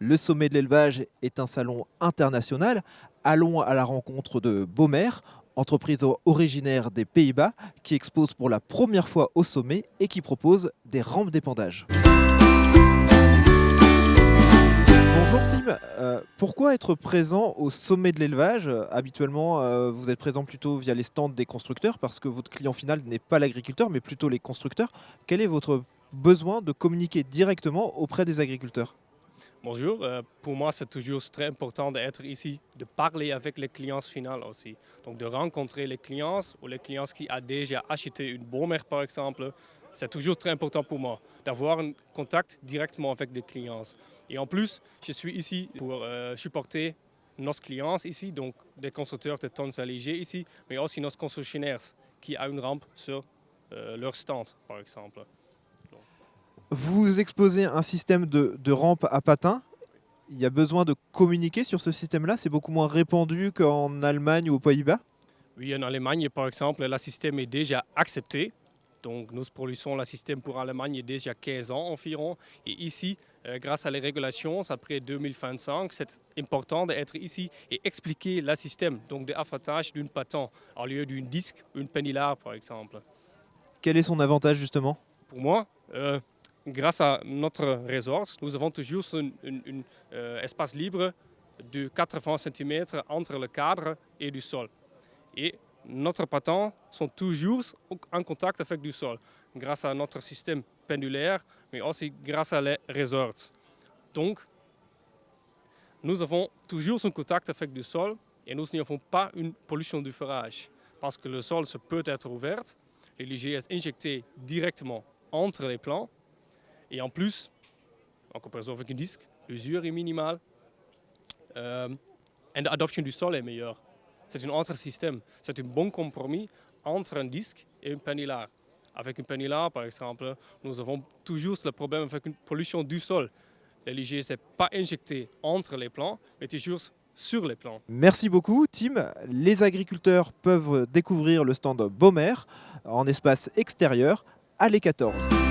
Le sommet de l'élevage est un salon international. Allons à la rencontre de Bomer, entreprise originaire des Pays-Bas, qui expose pour la première fois au sommet et qui propose des rampes d'épandage. Bonjour Tim, pourquoi être présent au sommet de l'élevage? Habituellement, vous êtes présent plutôt via les stands des constructeurs parce que votre client final n'est pas l'agriculteur mais plutôt les constructeurs. Quel est votre besoin de communiquer directement auprès des agriculteurs? Bonjour, pour moi c'est toujours très important d'être ici, de parler avec les clients finaux aussi. Donc de rencontrer les clients ou les clients qui ont déjà acheté une Bomer par exemple. C'est toujours très important pour moi d'avoir un contact directement avec les clients. Et en plus, je suis ici pour supporter nos clients ici, donc des constructeurs de tonnes allégées ici, mais aussi nos concessionnaires qui ont une rampe sur leur stand par exemple. Vous exposez un système de rampe à patins. Il y a besoin de communiquer sur ce système-là. C'est beaucoup moins répandu qu'en Allemagne ou aux Pays-Bas. Oui, en Allemagne, par exemple, le système est déjà accepté. Donc, nous produisons le système pour l'Allemagne déjà 15 ans environ. Et ici, grâce à les régulations, après 2025, c'est important d'être ici et expliquer le système. Donc, d'affûtage d'un patin au lieu d'un disque ou une pendulaire, par exemple. Quel est son avantage justement? Pour moi, grâce à notre resort, nous avons toujours un espace libre de 80 cm entre le cadre et du sol. Et notre patins sont toujours en contact avec du sol, grâce à notre système pendulaire, mais aussi grâce à les resorts. Donc, nous avons toujours en contact avec du sol et nous n'avons pas une pollution du forage, parce que le sol peut être ouvert, l'IG est injecté directement entre les plants, et en plus, en comparaison avec un disque, l'usure est minimale et l'adoption du sol est meilleure. C'est un autre système. C'est un bon compromis entre un disque et un pendulaire. Avec un pendulaire, par exemple, nous avons toujours le problème avec une pollution du sol. L'IG n'est pas injecté entre les plants, mais toujours sur les plants. Merci beaucoup, Tim. Les agriculteurs peuvent découvrir le stand Bomer en espace extérieur à l'E14.